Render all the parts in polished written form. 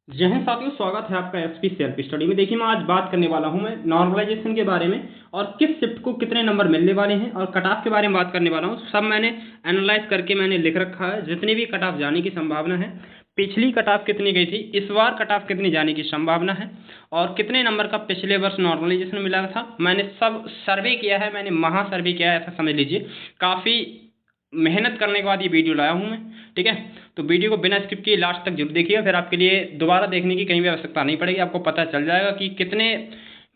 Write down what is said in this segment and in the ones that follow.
जय हिंद साथियों, स्वागत है आपका एसपी सेल्फ स्टडी में। देखिए, मैं आज बात करने वाला हूं मैं नॉर्मलाइजेशन के बारे में और किस शिफ्ट को कितने नंबर मिलने वाले हैं और कट ऑफ के बारे में बात करने वाला हूं। सब मैंने एनालाइज करके मैंने लिख रखा है, जितनी भी कट ऑफ जाने की संभावना है, पिछली कट ऑफ कितनी गई थी, इस बार कट ऑफ कितनी जाने की संभावना है और कितने नंबर का पिछले वर्ष नॉर्मलाइजेशन मिला था। मैंने सब सर्वे किया है, मैंने महा सर्वे किया है, ऐसा समझ लीजिए। काफ़ी मेहनत करने के बाद ये वीडियो लाया हूँ मैं, ठीक है। तो वीडियो को बिना स्किप किए लास्ट तक जरूर देखिए, फिर आपके लिए दोबारा देखने की कहीं भी आवश्यकता नहीं पड़ेगी। आपको पता चल जाएगा कि कितने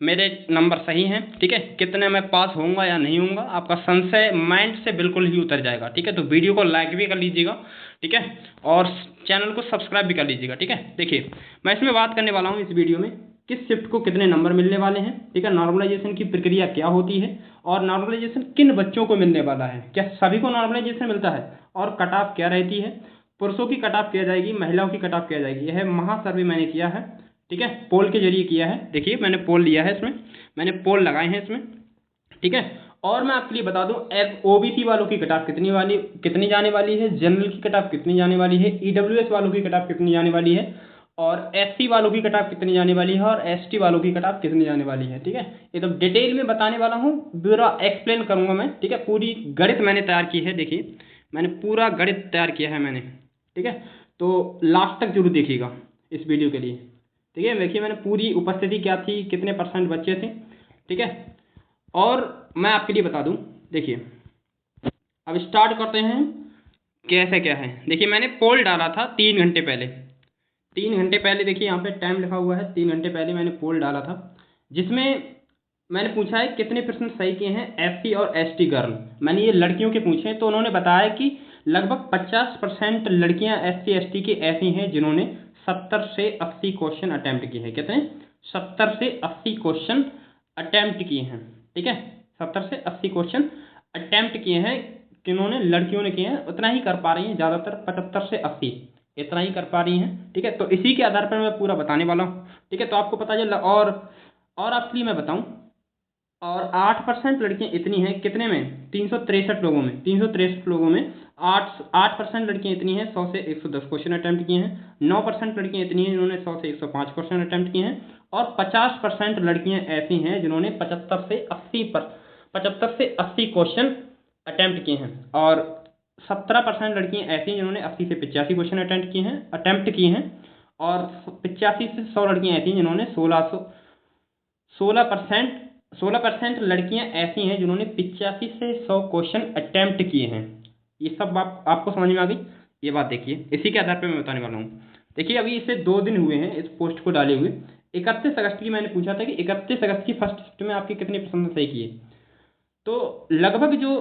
मेरे नंबर सही हैं, ठीक है, कितने मैं पास होऊंगा या नहीं होऊंगा। आपका संशय माइंड से बिल्कुल ही उतर जाएगा, ठीक है। तो वीडियो को लाइक भी कर लीजिएगा, ठीक है, और चैनल को सब्सक्राइब भी कर लीजिएगा, ठीक है। देखिए, मैं इसमें बात करने वाला हूँ इस वीडियो में किस शिफ्ट को कितने नंबर मिलने वाले हैं, ठीक है, नॉर्मलाइजेशन की प्रक्रिया क्या होती है और नॉर्मलाइजेशन किन बच्चों को मिलने वाला है, क्या सभी को नॉर्मलाइजेशन मिलता है और कट ऑफ क्या रहती है, पुरुषों की कट ऑफ किया जाएगी, महिलाओं की कट ऑफ किया जाएगी। यह महा सर्वे मैंने किया है, ठीक है, पोल के जरिए किया है। देखिए, मैंने पोल लिया है, इसमें मैंने पोल लगाए हैं इसमें, ठीक है। और मैं आपके लिए बता दूं, ओबीसी वालों की कट ऑफ कितनी जाने वाली है, जनरल की कट ऑफ कितनी जाने वाली है, ईडब्ल्यूएस वालों की कट ऑफ कितनी जाने वाली है और एससी वालों की कट ऑफ कितनी जाने वाली है और एसटी वालों की कट ऑफ कितनी जाने वाली है, ठीक है। एकदम डिटेल में बताने वाला हूँ, पूरा एक्सप्लेन करूंगा मैं, ठीक है। पूरी गणित मैंने तैयार की है, देखिए मैंने पूरा गणित तैयार किया है मैंने, ठीक है। तो लास्ट तक जरूर देखिएगा इस वीडियो के लिए, ठीक है। देखिए, मैंने पूरी उपस्थिति क्या थी, कितने परसेंट बच्चे थे, ठीक है। और मैं आपके लिए बता दूं, देखिए अब स्टार्ट करते हैं कैसे क्या है। देखिए, मैंने पोल डाला था 3 घंटे पहले, 3 घंटे पहले। देखिए यहाँ पे टाइम लिखा हुआ है, 3 घंटे पहले मैंने पोल डाला था, जिसमें मैंने पूछा है कितने प्रश्न सही किए हैं एससी और एसटी गर्ल। मैंने ये लड़कियों के पूछे, तो उन्होंने बताया कि लगभग 50% लड़कियां एससी एसटी की ऐसी हैं जिन्होंने 70 से 80 क्वेश्चन अटेम्प्ट किए हैं। कितने? 70 से 80 क्वेश्चन अटेम्प्ट किए हैं, ठीक है। 70 से 80 क्वेश्चन अटेम्प्ट किए हैं, किन्होंने? लड़कियों ने किए हैं। उतना ही कर पा रही हैं ज़्यादातर, 75 से 80 इतना ही कर पा रही हैं, ठीक है। तो इसी के आधार पर मैं पूरा बताने वाला हूँ, ठीक है। तो आपको पता चल। और आपके लिए मैं बताऊं, और 8% लड़कियां इतनी हैं कितने में, 363 लोगों में, 363 लोगों में 8% लड़कियां इतनी हैं 100 से 110 क्वेश्चन अटेम्प्ट किए हैं। 9% लड़कियां इतनी हैं जिन्होंने 100 से 105 क्वेश्चन अटेम्प्ट किए हैं और 50% लड़कियां ऐसी हैं जिन्होंने 75 से 80 क्वेश्चन अटेम्प्ट किए हैं और 17% लड़कियां ऐसी हैं जिन्होंने 80 से 85 क्वेश्चन अटेम्प्ट किए हैं और 85 से 100 लड़कियां ऐसी हैं जिन्होंने 16% लड़कियां ऐसी हैं जिन्होंने 85 से 100 क्वेश्चन अटेम्प्ट किए हैं। ये सब आपको समझ में आ गई ये बात। देखिए, इसी के आधार पर मैं बताने वाला हूँ। देखिए, अभी इसे 2 दिन हुए हैं इस पोस्ट को डाले हुए। 31 अगस्त की मैंने पूछा था कि 31 अगस्त की फर्स्ट शिफ्ट में आपके कितने प्रश्न सही किए, तो लगभग जो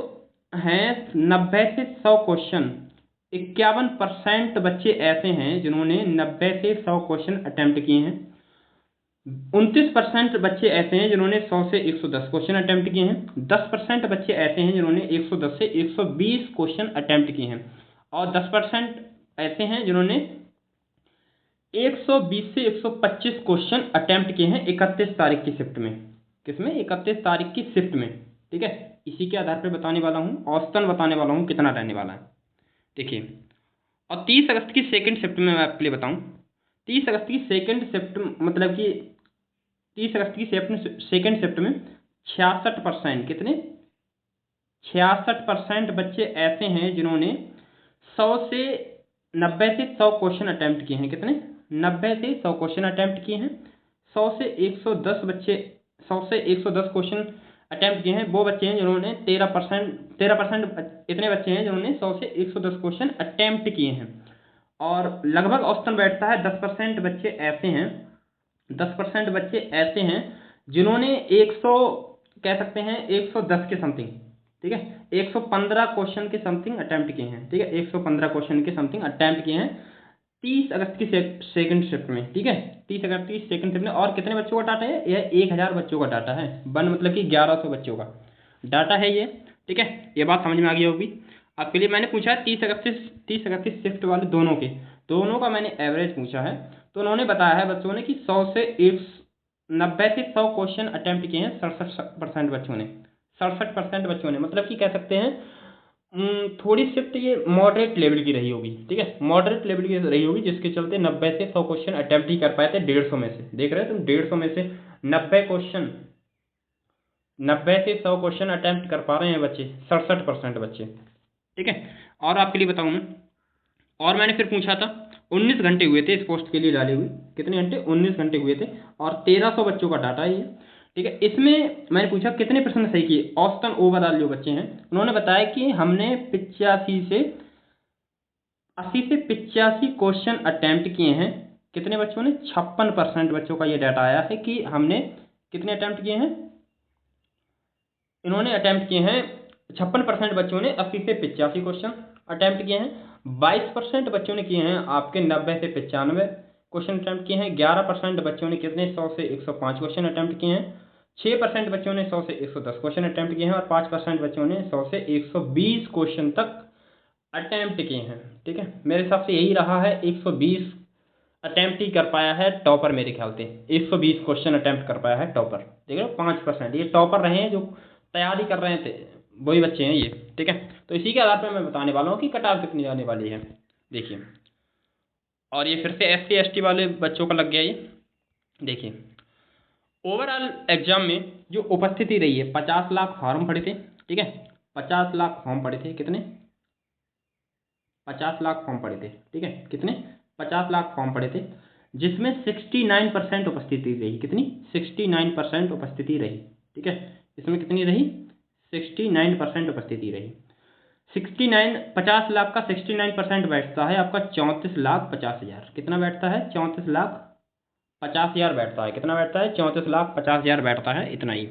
हैं 90 से 100 क्वेश्चन, 51% बच्चे ऐसे हैं जिन्होंने 90 से 100 क्वेश्चन अटेम्प्ट किए हैं। 29% बच्चे ऐसे हैं जिन्होंने 100 से 110 क्वेश्चन अटेम्प्ट किए हैं। 10% बच्चे ऐसे हैं जिन्होंने 110 से 120 क्वेश्चन अटेम्प्ट किए हैं और 10% ऐसे हैं जिन्होंने 120 से 125 क्वेश्चन अटेम्प्ट किए हैं 31 तारीख की शिफ्ट में। किसमें? 31 तारीख की शिफ्ट में, ठीक है। इसी के आधार पर बताने वाला हूँ, औसतन बताने वाला हूँ कितना रहने वाला है। देखिए, और 30 अगस्त की सेकंड शिफ्ट में मैं आपके लिए बताऊँ, 30 अगस्त की सेकंड शिफ्ट मतलब कि 30 अगस्त की सेकंड शिफ्ट में 66%, कितने? 66% बच्चे ऐसे हैं जिन्होंने 100 से 90 से 100 क्वेश्चन अटेम्प्ट किए हैं। कितने? 90 से 100 क्वेश्चन अटेम्प्ट किए हैं। 100 से 110 बच्चे 100 से 110 क्वेश्चन अटेम्प्ट किए हैं। वो बच्चे हैं जिन्होंने 13% इतने बच्चे हैं जिन्होंने 100 से 110 क्वेश्चन अटेम्प्ट किए हैं और लगभग औसतन बैठता है 10% बच्चे ऐसे हैं, 10% बच्चे ऐसे हैं जिन्होंने 100 कह सकते हैं 110 के समथिंग, ठीक है, 115 क्वेश्चन के समथिंग अटेम्प्ट किए हैं, ठीक है, 115 क्वेश्चन के समथिंग अटेम्प्ट किए हैं 30 अगस्त की सेकंड शिफ्ट में, ठीक है। 30 अगस्त की सेकंड शिफ्ट में। और कितने बच्चों का डाटा है? यह 1000 बच्चों का डाटा है। वन मतलब कि 1100 बच्चों का डाटा है ये, ठीक है। ये बात समझ में आ गई होगी आपके लिए। मैंने पूछा 30 अगस्त की शिफ्ट वाले दोनों का मैंने एवरेज पूछा है, तो उन्होंने बताया है बच्चों ने कि 90 से 100 क्वेश्चन अटेम्प्ट किए हैं 67% बच्चों ने, 67% बच्चों ने, मतलब कि कह सकते हैं थोड़ी शिफ्ट ये मॉडरेट लेवल की रही होगी, ठीक है, मॉडरेट लेवल की रही होगी, जिसके चलते 90 से 100 क्वेश्चन अटेम्प्ट ही कर पाए थे 150 में से। देख रहे हो तुम, 150 में से 90 से 100 क्वेश्चन अटेम्प्ट कर पा रहे हैं बच्चे, 67% बच्चे, ठीक है। और आपके लिए बताऊं मैं, और मैंने फिर पूछा था 19 घंटे हुए थे इस पोस्ट के लिए डाले हुए, कितने घंटे, 19 घंटे हुए थे, और 1300 बच्चों का डाटा है ये, ठीक है। इसमें मैंने पूछा कितने प्रश्न सही किए, औसतन ओवरऑल जो बच्चे हैं उन्होंने बताया कि हमने 85 से 85 क्वेश्चन अटेम्प्ट किए हैं। कितने बच्चों ने, 56% बच्चों का ये डाटा आया है कि हमने कितने अटेम्प्ट किए हैं, इन्होंने अटेम्प्ट किए हैं 56% बच्चों ने 80 से 85 क्वेश्चन अटेम्प्ट किए हैं। 22% बच्चों ने किए हैं आपके 90 से 95 क्वेश्चन अटेम्प्ट किए हैं। 11% बच्चों ने कितने, 100 से 105 क्वेश्चन अटेम्प्ट किए हैं। 6% बच्चों ने 100 से 110 क्वेश्चन अटेम्प्ट किए हैं, और 5% बच्चों ने 100 से 120 क्वेश्चन तक अटेम्प्ट किए हैं, ठीक है। मेरे हिसाब से यही रहा है, 120 अटेम्प्ट ही कर पाया है टॉपर, मेरे ख्याल से 120 क्वेश्चन अटेम्प्ट कर पाया है टॉपर। देख रहे हो, 5% ये टॉपर रहे हैं, जो तैयारी कर रहे थे वही बच्चे हैं ये, ठीक है। तो इसी के आधार पर मैं बताने वाला हूँ कि कट ऑफ कितनी जाने वाली है, देखिए। और ये फिर से SC ST वाले बच्चों का लग गया ये, देखिए। ओवरऑल एग्जाम में जो उपस्थिति रही है, 50 लाख फॉर्म पड़े थे, ठीक है, 50 लाख फॉर्म पड़े थे, कितने, 50 लाख फॉर्म पड़े थे, ठीक है, कितने, 50 लाख फॉर्म पड़े थे, जिसमें 69% उपस्थिति रही, कितनी, 69% उपस्थिति रही, ठीक है। इसमें कितनी रही, 69% उपस्थिति रही। 50 लाख का 69% बैठता है आपका 34,50,000, कितना बैठता है, 34,50,000 बैठता है, कितना बैठता है, 34,50,000 बैठता है, इतना ही।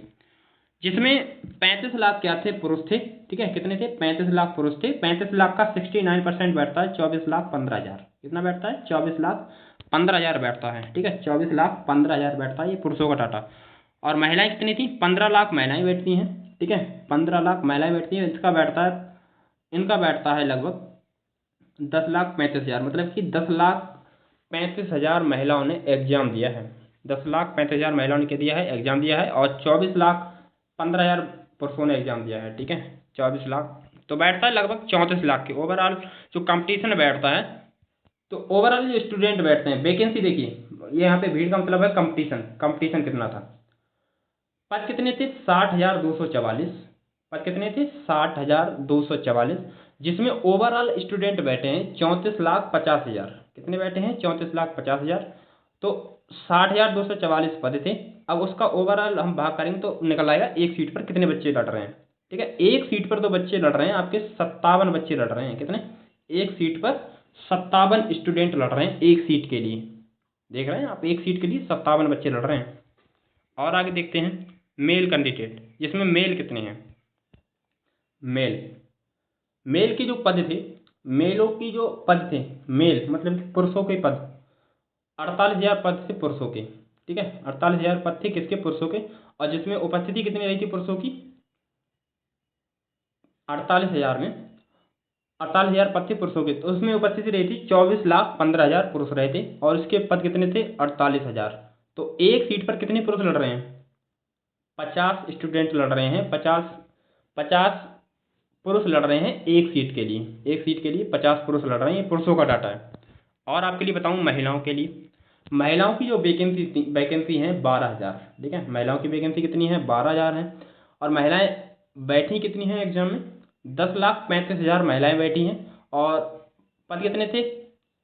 जिसमें 35 लाख क्या थे, पुरुष थे, ठीक है, कितने थे, 35 लाख पुरुष थे। 35 लाख का 69% बैठता है 24,15,000, कितना बैठता है, 24,15,000 बैठता है, ठीक है, 24,15,000 बैठता है ये पुरुषों का डाटा। और महिलाएं कितनी थी, 15 लाख महिलाएं बैठती हैं, ठीक है, 15 लाख महिलाएं बैठती हैं। इनका बैठता है लगभग 10,35,000, मतलब कि 10,35,000 महिलाओं ने एग्जाम दिया है, 10,35,000 महिलाओं ने क्या दिया है, एग्जाम दिया है, और 24,15,000 पुरुषों ने एग्जाम दिया है, ठीक है, 24 लाख, तो बैठता है लगभग 34 लाख के ओवरऑल जो कंपटीशन बैठता है। तो ओवरऑल जो स्टूडेंट बैठते हैं, वैकेंसी देखिए, ये यहाँ पे भीड़ का मतलब है कंपटीशन, कंपटीशन कितना था, पद कितने थे, 60,244, पद कितने थे, 60,244, जिसमें ओवरऑल स्टूडेंट बैठे हैं 34,50,000, कितने बैठे हैं, 34,50,000। तो 60,244 पद थे। अब उसका ओवरऑल हम भाग करेंगे तो निकल आएगा एक सीट पर कितने बच्चे लड़ रहे हैं, ठीक है। एक सीट पर तो बच्चे लड़ रहे हैं आपके 57 बच्चे लड़ रहे हैं, कितने, एक सीट पर 57 स्टूडेंट लड़ रहे हैं एक सीट के लिए, देख रहे हैं आप, एक सीट के लिए 57 बच्चे लड़ रहे हैं। और आगे देखते हैं मेल कैंडिडेट, जिसमें मेल कितने हैं, मेल के जो पद थे, मेलों की जो पद थे, मेल मतलब कि पुरुषों के पद, 48,000 पद थे पुरुषों के, ठीक है, 48,000 पद थे किसके, पुरुषों के। और जिसमें उपस्थिति कितनी रही थी पुरुषों की, 48,000 में 48,000 पद थे पुरुषों के, तो उसमें उपस्थिति रही थी 24,15,000 पुरुष रहे थे, और उसके पद कितने थे, 48,000। तो एक सीट पर कितने पुरुष लड़ रहे हैं, 50 स्टूडेंट लड़ रहे हैं, 50 पुरुष लड़ रहे हैं एक सीट के लिए, एक सीट के लिए 50 पुरुष लड़ रहे हैं, ये पुरुषों का डाटा है। और आपके लिए बताऊं महिलाओं के लिए, महिलाओं की जो वैकेंसी है 12,000, ठीक है, महिलाओं की वैकेंसी कितनी है, 12,000 है। और महिलाएं बैठी कितनी हैं एग्जाम में, 10,35,000 महिलाएं बैठी हैं, और पद कितने थे,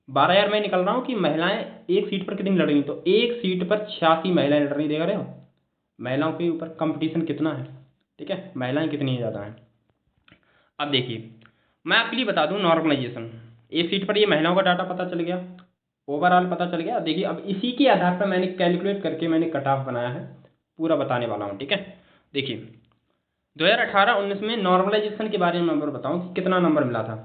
12,000 में निकल रहा हूँ कि महिलाएं एक सीट पर कितनी लड़ रही, तो एक सीट पर 86 महिलाएं लड़ रही, देख रहे हो महिलाओं के ऊपर कंपटीशन कितना है, ठीक है, महिलाएं कितनी ज़्यादा हैं। अब देखिए मैं आपके लिए बता दूं नॉर्मलाइजेशन, एक सीट पर ये महिलाओं का डाटा पता चल गया, ओवरऑल पता चल गया। देखिए अब इसी के आधार पर मैंने कैलकुलेट करके मैंने कट ऑफ बनाया है, पूरा बताने वाला हूँ, ठीक है। देखिए 2018-19 में नॉर्मलाइजेशन के बारे में मैं बताऊँ कि कितना नंबर मिला था।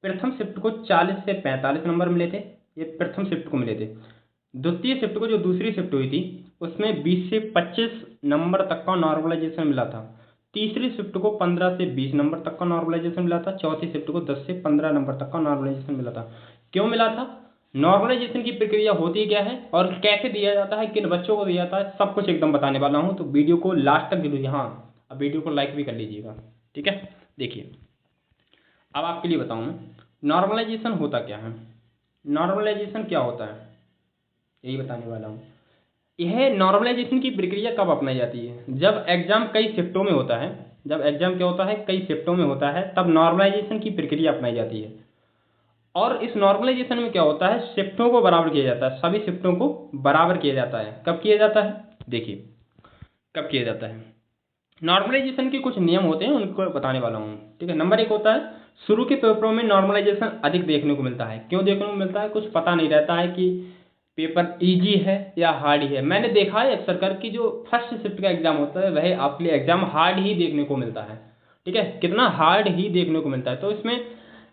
प्रथम शिफ्ट को 40 से 45 नंबर मिले थे, ये प्रथम शिफ्ट को मिले थे। द्वितीय शिफ्ट को जो दूसरी शिफ्ट हुई थी उसमें 20 से 25 नंबर तक का नॉर्मलाइजेशन मिला था। तीसरी शिफ्ट को 15 से 20 नंबर तक का नॉर्मलाइजेशन मिला था। चौथी शिफ्ट को 10 से 15 नंबर तक का नॉर्मलाइजेशन मिला था। क्यों मिला था, नॉर्मलाइजेशन की प्रक्रिया होती क्या है और कैसे दिया जाता है, किन बच्चों को दिया जाता है, सब कुछ एकदम बताने वाला हूँ, तो वीडियो को लास्ट तक जरूर, हाँ अब वीडियो को लाइक भी कर लीजिएगा, ठीक है। देखिए अब आपके लिए बताऊं मैं, नॉर्मलाइजेशन होता क्या है, नॉर्मलाइजेशन क्या होता है, यही बताने वाला हूँ। यह नॉर्मलाइजेशन की प्रक्रिया कब अपनाई जाती है, जब एग्जाम कई शिफ्टों में होता है, जब एग्जाम क्या होता है, कई शिफ्टों में होता है, तब नॉर्मलाइजेशन की प्रक्रिया अपनाई जाती है। और इस नॉर्मलाइजेशन में क्या होता है, शिफ्टों को बराबर किया जाता है, सभी शिफ्टों को बराबर किया जाता है। कब किया जाता है, देखिए कब किया जाता है। नॉर्मलाइजेशन के कुछ नियम होते हैं, उनको बताने वाला हूँ, ठीक है। नंबर 1 होता है, शुरू के पेपरों में नॉर्मलाइजेशन अधिक देखने को मिलता है। क्यों देखने को मिलता है, कुछ पता नहीं रहता है कि पेपर इजी है या हार्ड ही है। मैंने देखा है अक्सर कर कि जो फर्स्ट शिफ्ट का एग्जाम होता है वह आपके लिए एग्जाम हार्ड ही देखने को मिलता है, ठीक है, कितना हार्ड ही देखने को मिलता है। तो इसमें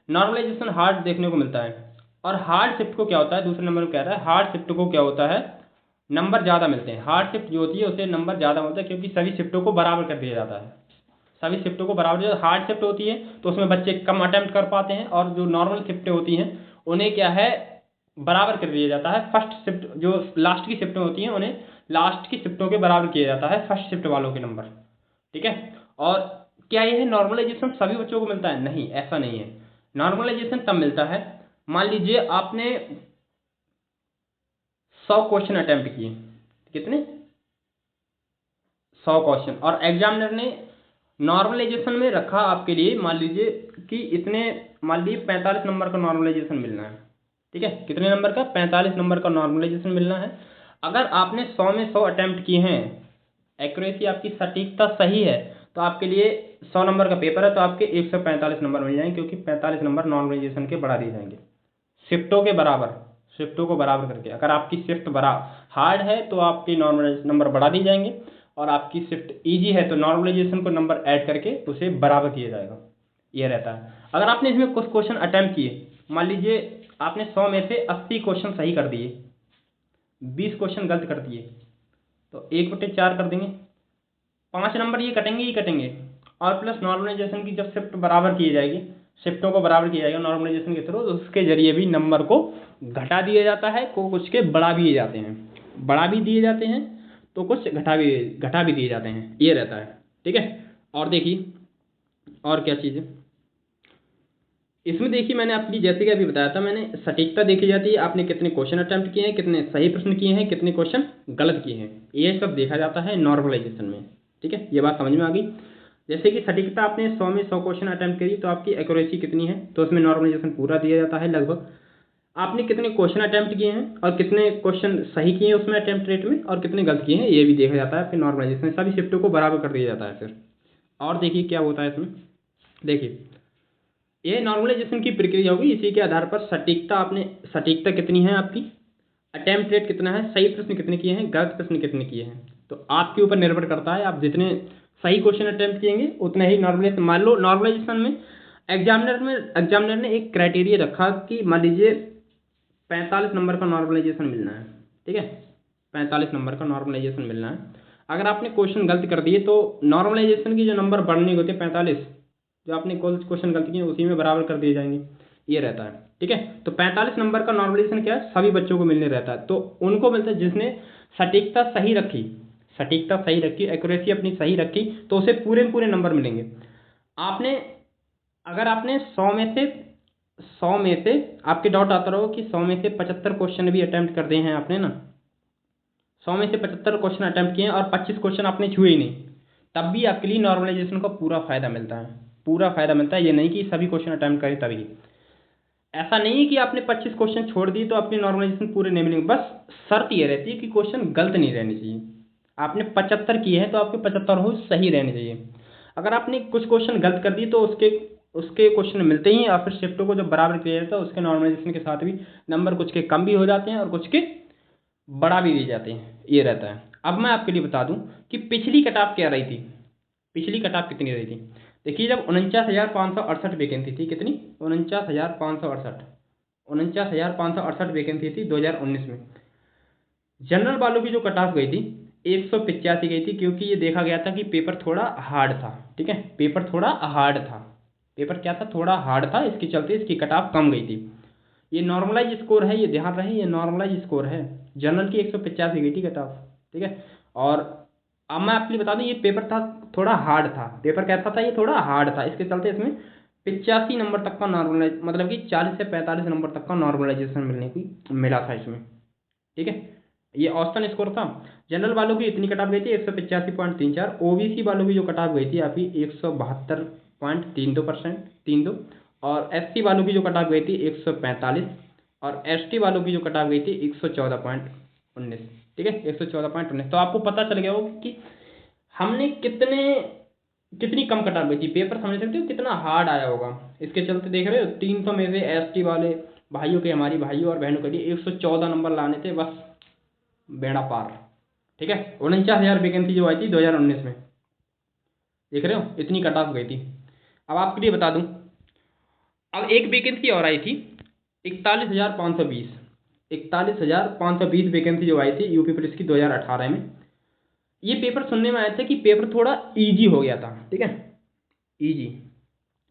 नॉर्मलाइजेशन हार्ड देखने को मिलता है। और हार्ड शिफ्ट को क्या होता है, दूसरे नंबर में कह रहा है, हार्ड शिफ्ट को क्या होता है, नंबर ज़्यादा मिलते हैं। हार्ड शिफ्ट जो होती है उसे नंबर ज़्यादा होता है, क्योंकि सभी शिफ्टों को बराबर कर दिया जाता है। सभी शिफ्टों को बराबर, जो हार्ड शिफ्ट होती है तो उसमें बच्चे कम अटेम्प्ट कर पाते हैं, और जो नॉर्मल शिफ्टें होती हैं उन्हें क्या है, बराबर कर दिया जाता है। फर्स्ट शिफ्ट जो लास्ट की शिफ्टें होती हैं उन्हें लास्ट की शिफ्टों के बराबर किया जाता है, फर्स्ट शिफ्ट वालों के नंबर, ठीक है। और क्या यह नॉर्मलाइजेशन सभी बच्चों को मिलता है, नहीं, ऐसा नहीं है। नॉर्मलाइजेशन तब मिलता है, मान लीजिए आपने 100 क्वेश्चन अटेम्प्ट किए, कितने, 100 क्वेश्चन, और एग्जामिनर ने नॉर्मलाइजेशन में रखा आपके लिए, मान लीजिए कि इतने, मान लीजिए 45 नंबर का नॉर्मलाइजेशन मिलना है, ठीक है, कितने नंबर का, 45 नंबर का नॉर्मलाइजेशन मिलना है। अगर आपने 100 में 100 अटेम्प्ट किए हैं, एक्यूरेसी आपकी सटीकता सही है, तो आपके लिए 100 नंबर का पेपर है तो आपके 145 नंबर मिल जाएंगे, क्योंकि 45 नंबर नॉर्मलाइजेशन के बढ़ा दिए जाएंगे शिफ्टों के बराबर, शिफ्टों को बराबर करके। अगर आपकी शिफ्ट बड़ा हार्ड है तो आपके नॉर्मलाइजेशन नंबर बढ़ा दिए जाएंगे, और आपकी शिफ्ट इजी है तो नॉर्मलाइजेशन को नंबर ऐड करके उसे बराबर किया जाएगा, ये रहता है। अगर आपने इसमें कुछ क्वेश्चन अटैम्प्ट किए, मान लीजिए आपने 100 में से 80 क्वेश्चन सही कर दिए, 20 क्वेश्चन गलत कर दिए, तो 1/4 कर देंगे, 5 नंबर ये कटेंगे ही कटेंगे। और प्लस नॉर्मलाइजेशन की जब शिफ्ट बराबर की जाएगी, शिफ्टों को बराबर किया जाएगा नॉर्मलाइजेशन के थ्रू, तो उसके जरिए भी नंबर को घटा दिया जाता है, को कुछ के बढ़ा भी जाते हैं, बढ़ा भी दिए जाते हैं, तो कुछ घटा भी दिए जाते हैं, ये रहता है, ठीक है। और देखिए और क्या चीज़ है इसमें, देखिए मैंने अपनी जैसे कि अभी बताया था, मैंने सटीकता देखी जाती है, आपने कितने क्वेश्चन अटेम्प्ट किए हैं, कितने सही प्रश्न किए हैं, कितने क्वेश्चन गलत किए हैं, ये सब देखा जाता है नॉर्मलाइजेशन में, ठीक है। ये बात समझ में आ गई। जैसे कि सटीकता, आपने 100 में 100 क्वेश्चन अटेम्प्ट करी तो आपकी एक्यूरेसी कितनी है, तो उसमें नॉर्मलाइजेशन पूरा दिया जाता है लगभग। आपने कितने क्वेश्चन अटेम्प्ट किए हैं और कितने क्वेश्चन सही किए हैं उसमें अटेम्प्ट रेट में, और कितने गलत किए हैं ये भी देखा जाता है। फिर नॉर्मलाइजेशन सभी शिफ्टों को बराबर कर दिया जाता है फिर। और देखिए क्या होता है इसमें, देखिए ये नॉर्मलाइजेशन की प्रक्रिया होगी, इसी के आधार पर सटीकता, आपने सटीकता कितनी है आपकी, अटेम्प्ट रेट कितना है, सही प्रश्न कितने किए हैं, गलत प्रश्न कितने किए हैं, तो आपके ऊपर निर्भर करता है। आप जितने सही क्वेश्चन अटेम्प्ट किएंगे उतने ही नॉर्मलाइजेशन, मान लो नॉर्मलाइजेशन में एग्जामिनर ने एक क्राइटेरिया रखा कि मान लीजिए 45 नंबर का नॉर्मलाइजेशन मिलना है, ठीक है, 45 नंबर का नॉर्मलाइजेशन मिलना है। अगर आपने क्वेश्चन गलत कर दिए तो नॉर्मलाइजेशन की जो नंबर बढ़ने होते हैं 45, जो आपने क्वेश्चन गलत किए उसी में बराबर कर दिए जाएंगे, ये रहता है, ठीक है। तो 45 नंबर का नॉर्मलाइजेशन क्या है, सभी बच्चों को मिलने रहता है, तो उनको मिलता है जिसने सटीकता सही रखी, सटीकता सही रखी, एक्यूरेसी अपनी सही रखी, तो उसे पूरे पूरे नंबर मिलेंगे। आपने, अगर आपने 100 में से आपके डाउट आता रहो कि 100 में से 75 क्वेश्चन भी अटेम्प्ट कर दिए हैं आपने ना, 100 में से 75 क्वेश्चन अटेम्प्ट किए हैं और 25 क्वेश्चन आपने छुए ही नहीं, तब भी आपके लिए नॉर्मलाइजेशन का पूरा फायदा मिलता है, पूरा फायदा मिलता है। ये नहीं कि सभी क्वेश्चन अटेम्प्ट करें तभी, ऐसा नहीं है कि आपने 25 क्वेश्चन छोड़ दिए तो अपनी नॉर्मलाइजेशन पूरे नहीं मिलेंगे, बस शर्त ये रहती है कि क्वेश्चन गलत नहीं रहने चाहिए। आपने 75 किए हैं तो आपके 75 हो सही रहने चाहिए। अगर आपने कुछ क्वेश्चन गलत कर दिए तो उसके उसके क्वेश्चन मिलते ही, और फिर शिफ्टों को जब बराबर किया जाता है उसके नॉर्मलाइजेशन के साथ भी नंबर कुछ के कम भी हो जाते हैं और कुछ के बढ़ा भी दिए जाते हैं, ये रहता है। अब मैं आपके लिए बता दूं कि पिछली कट ऑफ क्या रही थी, पिछली कट ऑफ कितनी रही थी। देखिए जब 49,568 वैकेंसी थी, कितनी, 49,568, 49,568 वैकेंसी थी 2019 में, जनरल वालों की जो कट ऑफ गई थी 185 गई थी, क्योंकि ये देखा गया था कि पेपर थोड़ा हार्ड था, ठीक है, पेपर थोड़ा हार्ड था, पेपर क्या था, थोड़ा हार्ड था, इसके चलते इसकी कट ऑफ कम गई थी। ये नॉर्मलाइज स्कोर है, ये ध्यान रहे, ये नॉर्मलाइज स्कोर है। जनरल की 185 गई थी कट ऑफ, ठीक है। और अब मैं आपको बता दूं ये पेपर था, थोड़ा हार्ड था, पेपर कैसा था, ये थोड़ा हार्ड था, इसके चलते इसमें 85 नंबर तक का नॉर्मलाइज, मतलब कि 40 से 45 नंबर तक का नॉर्मलाइजेशन मिलने की मिला था इसमें। ठीक है, ये औसतन स्कोर था। जनरल वालों की इतनी कट ऑफ गई थी 185.34। ओबीसी वालों की जो कट ऑफ गई थी आपकी 172.32%, 32। और एससी वालों की जो कट ऑफ गई थी 145। और एसटी वालों की जो कट ऑफ गई थी 114.19। ठीक है, 114.19। तो आपको पता चल गया होगा कि हमने कितनी कम कट ऑफ गई थी। पेपर समझ सकते हो कितना हार्ड आया होगा। इसके चलते देख रहे हो 300 में से एसटी वाले भाइयों के, हमारी भाइयों और बहनों के लिए 114 नंबर लाने थे, बस बेड़ा पार। ठीक है, 49,000 वैकेंसी जो आई थी 2019 में, देख रहे हो इतनी कट ऑफ गई थी। अब आपके लिए बता दूं, अब एक वैकेंसी और आई थी 41,520। 41,520 वैकेंसी जो आई थी यूपी पुलिस की 2018 में। ये पेपर सुनने में आया था कि पेपर थोड़ा इजी हो गया था। ठीक है, इजी।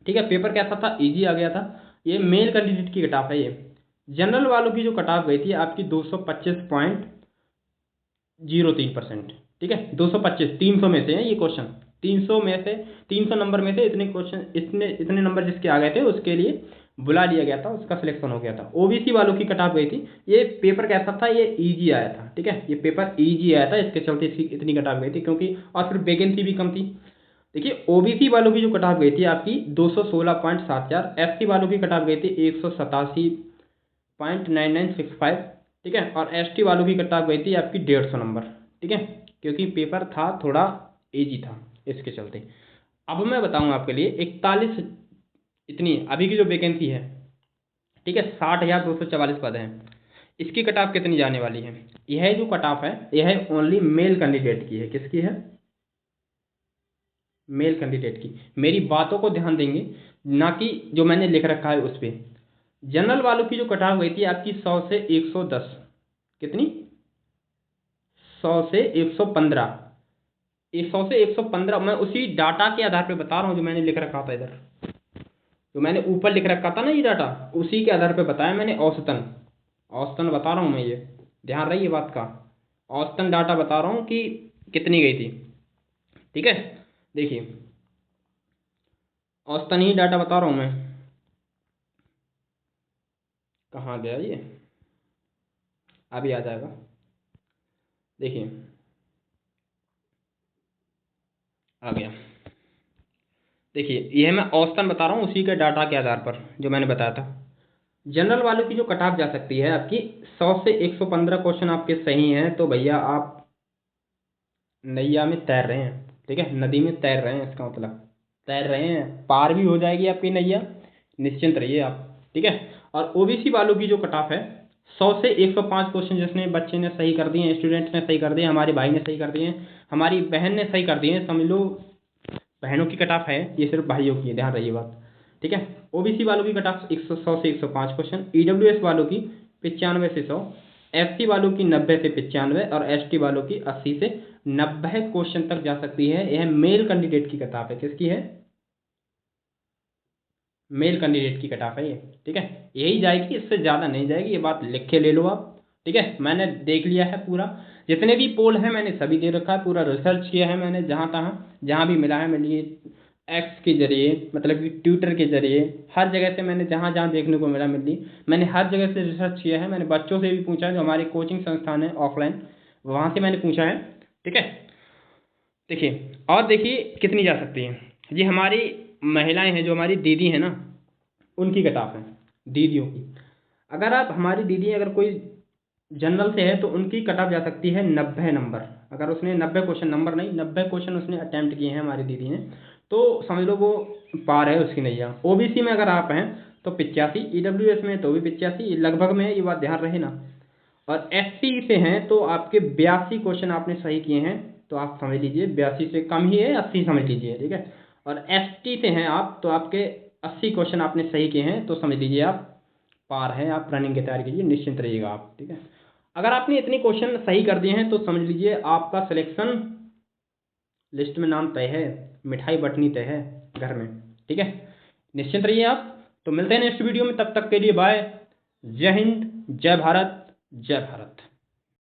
ठीक है, पेपर कैसा था, इजी आ गया था। ये मेल कैंडिडेट की कट ऑफ है। ये जनरल वालों की जो कट ऑफ गई थी आपकी 225.03%। ठीक है, 225, 300 में से है ये क्वेश्चन। 300 में से, 300 नंबर में से इतने क्वेश्चन, इतने नंबर जिसके आ गए थे उसके लिए बुला लिया गया था, उसका सिलेक्शन हो गया था। ओबीसी वालों की कट ऑफ गई थी। ये पेपर कैसा था, ये इजी आया था। ठीक है, ये पेपर इजी आया था, इसके चलते इसकी इतनी कट ऑफ गई थी, क्योंकि और फिर वैकेंसी भी कम थी। देखिए, ओबीसी वालों की जो कट ऑफ गई थी आपकी 216.74। एससी वालों की कट ऑफ गई थी 187.9965। ठीक है, और एसटी वालों की कट ऑफ गई थी आपकी 150 नंबर। ठीक है, क्योंकि पेपर था थोड़ा इजी था, इसके चलते। अब मैं बताऊंगा आपके लिए 41, इतनी अभी की जो वैकेंसी है। ठीक है, 60,244 पद हैं। इसकी कट ऑफ कितनी जाने वाली है। यह जो कट ऑफ है यह ओनली मेल कैंडिडेट की है। किसकी है, मेल कैंडिडेट की। मेरी बातों को ध्यान देंगे, ना कि जो मैंने लिख रखा है उस पर। जनरल वालों की जो कट ऑफ गई थी आपकी 100 से 110। कितनी, 100 से 115। 100 से 115 मैं उसी डाटा के आधार पे बता रहा हूँ जो मैंने लिख रखा था इधर, जो मैंने ऊपर लिख रखा था ना ये डाटा, उसी के आधार पे बताया मैंने। औसतन, औसतन बता रहा हूँ मैं, ये ध्यान रही बात का। औसतन डाटा बता रहा हूँ कि कितनी गई थी। ठीक है, देखिए औसतन ही डाटा बता रहा हूँ मैं। कहाँ गया ये, अभी आ जाएगा। देखिए आ गया। देखिए यह मैं औसतन बता रहा हूँ उसी के डाटा के आधार पर जो मैंने बताया था। जनरल वालों की जो कट ऑफ जा सकती है आपकी 100 से 115 क्वेश्चन आपके सही हैं तो भैया आप नैया में तैर रहे हैं। ठीक है, नदी में तैर रहे हैं, इसका मतलब तैर रहे हैं, पार भी हो जाएगी आपकी नैया, निश्चिंत रहिए आप। ठीक है, और ओबीसी वालों की जो कट ऑफ है 100 से 105 क्वेश्चन जिसने बच्चे ने सही कर दिए हैं, स्टूडेंट ने सही कर दिए, हमारे भाई ने सही कर दिए हैं, हमारी बहन ने सही कर दिए हैं, समझ लो बहनों की कट ऑफ है, ये सिर्फ भाइयों की है, ध्यान रहिए बात। ठीक है, ओबीसी वालों की कट ऑफ 100 से 105 क्वेश्चन, ईडब्ल्यूएस वालों की 95 से 100, एससी वालों की 90 से 95 और एसटी वालों की 80 से 90 क्वेश्चन तक जा सकती है। यह मेल कैंडिडेट की कट ऑफ है। किसकी है, मेल कैंडिडेट की कट ऑफ है ये। ठीक है, यही जाएगी, इससे ज़्यादा नहीं जाएगी, ये बात लिख के ले लो आप। ठीक है, मैंने देख लिया है पूरा, जितने भी पोल हैं मैंने सभी दे रखा है, पूरा रिसर्च किया है मैंने, जहाँ तहाँ जहाँ भी मिला है मेरे लिए, एक्स के जरिए, मतलब कि ट्विटर के जरिए, हर जगह से मैंने जहाँ जहाँ देखने को मिला मेरे लिए, मैंने हर जगह से रिसर्च किया है। मैंने बच्चों से भी पूछा है, जो हमारे कोचिंग संस्थान है ऑफलाइन, वहाँ से मैंने पूछा है। ठीक है, देखिए और देखिए कितनी जा सकती हैं। ये हमारी महिलाएं हैं, जो हमारी दीदी हैं ना, उनकी कट ऑफ है, दीदियों की। अगर आप हमारी दीदी अगर कोई जनरल से है तो उनकी कट ऑफ जा सकती है 90 नंबर। अगर उसने 90 क्वेश्चन, नंबर नहीं 90 क्वेश्चन उसने अटैम्प्ट किए हैं हमारी दीदी ने, तो समझ लो वो पार है उसकी नैया। ओबीसी में अगर आप हैं तो 85, ईडब्ल्यूएस में तो भी 85 लगभग में है, ये बात ध्यान रहे ना। और एसटी से हैं तो आपके 82 क्वेश्चन आपने सही किए हैं, तो आप समझ लीजिए 82 से कम ही है, 80 समझ लीजिए। ठीक है, और एसटी से हैं आप तो आपके 80 क्वेश्चन आपने सही किए हैं, तो समझ लीजिए आप पार हैं, आप रनिंग की तैयारी कीजिए, निश्चिंत रहिएगा आप। ठीक है, अगर आपने इतने क्वेश्चन सही कर दिए हैं तो समझ लीजिए आपका सिलेक्शन लिस्ट में नाम तय है, मिठाई बटनी तय है घर में। ठीक है, निश्चिंत रहिए आप। तो मिलते हैं नेक्स्ट वीडियो में, तब तक के लिए बाय। जय हिंद, जय भारत, जय भारत।